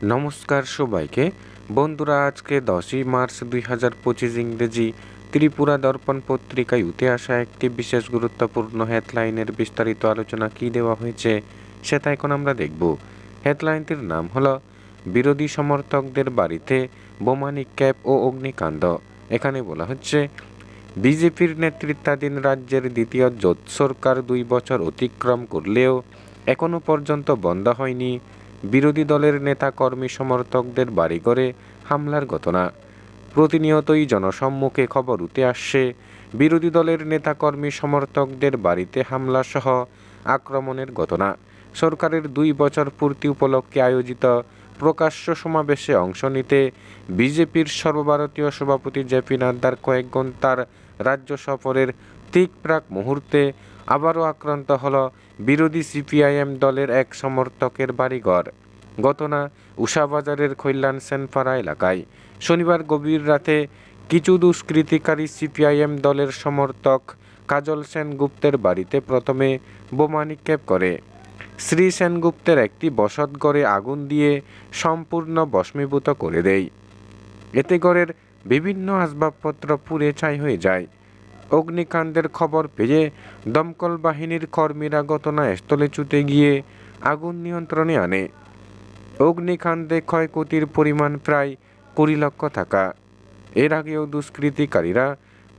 নমস্কার সবাইকে বন্ধুরা, আজকে 10ই মার্চ 2025 ইংরেজি ত্রিপুরা দর্পণ পত্রিকায় উঠে আসা একটি বিশেষ গুরুত্বপূর্ণ হেডলাইনের বিস্তারিত আলোচনা কি দেওয়া হয়েছে সেটা এখন আমরা দেখব। হেডলাইনটির নাম হলো বিরোধী সমর্থকদের বাড়িতে বোমা নিক্ষেপ ও অগ্নিকাণ্ড। এখানে বলা হচ্ছে, বিজেপির নেতৃত্বাধীন রাজ্যের দ্বিতীয় জোট সরকার 2 বছর অতিক্রম করলেও এখনও পর্যন্ত বন্ধ হয়নি বিরোধী দলের নেতা কর্মী সমর্থকদের বাড়িঘরে হামলার ঘটনা। প্রতিনিয়তই জনসম্মুখে খবর উঠে আসছে বিরোধী দলের নেতা কর্মী সমর্থকদের বাড়িতে হামলা সহ আক্রমণের ঘটনা। সরকারের 2 বছর পূর্তি উপলক্ষে আয়োজিত প্রকাশ্য সমাবেশে অংশ নিতে বিজেপির সর্বভারতীয় সভাপতি জেপি নাড্ডার কয়েক ঘণ্টার রাজ্য সফরের ঠিক প্রাক মুহূর্তে আবারও আক্রান্ত হল বিরোধী সিপিআইএম দলের এক সমর্থকের বাড়িঘর। ঘটনা উষাবাজারের কল্যাণ সেনপাড়া এলাকায়। শনিবার গভীর রাতে কিছু দুষ্কৃতিকারী সিপিআইএম দলের সমর্থক কাজল সেনগুপ্তের বাড়িতে প্রথমে বোমা নিক্ষেপ করে। শ্রী সেনগুপ্তের একটি বসতঘরে আগুন দিয়ে সম্পূর্ণ ভস্মীভূত করে দেয়। এতে ঘরের বিভিন্ন আসবাবপত্র পুড়ে ছাই হয়ে যায়। অগ্নিকাণ্ডের খবর পেয়ে দমকল বাহিনীর কর্মীরা ঘটনাস্থলে ছুটে গিয়ে আগুন নিয়ন্ত্রণে আনে। অগ্নিকাণ্ডে ক্ষয়ক্ষতির পরিমাণ প্রায় 20 লক্ষ টাকা। এর আগেও দুষ্কৃতিকারীরা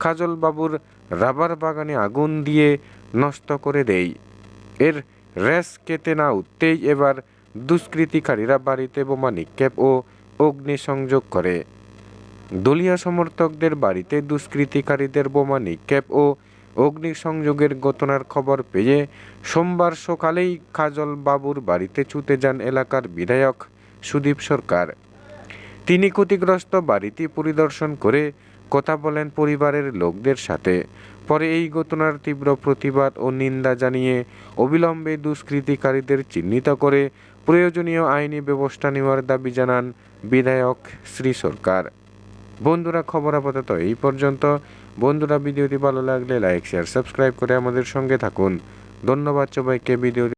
কাজলবাবুর রাবার বাগানে আগুন দিয়ে নষ্ট করে দেয়। এর রেশ কেটে না উঠতেই এবার দুষ্কৃতিকারীরা বাড়িতে বোমা নিক্ষেপ ও অগ্নিসংযোগ করে। দলীয় সমর্থকদের বাড়িতে দুষ্কৃতিকারীদের বোমা নিক্ষেপ ও অগ্নিসংযোগের ঘটনার খবর পেয়ে সোমবার সকালেই কাজল বাবুর বাড়িতে ছুটে যান এলাকার বিধায়ক সুদীপ সরকার। তিনি ক্ষতিগ্রস্ত বাড়িটি পরিদর্শন করে কথা বলেন পরিবারের লোকদের সাথে। পরে এই ঘটনার তীব্র প্রতিবাদ ও নিন্দা জানিয়ে অবিলম্বে দুষ্কৃতিকারীদের চিহ্নিত করে প্রয়োজনীয় আইনি ব্যবস্থা নেওয়ার দাবি জানান বিধায়ক শ্রী সরকার। বন্ধুরা, খবর আপাতত এই পর্যন্ত। বন্ধুরা, ভিডিওটি ভালো লাগলে লাইক, শেয়ার, সাবস্ক্রাইব করে আমাদের সঙ্গে থাকুন। ধন্যবাদ সবাইকে। ভিডিও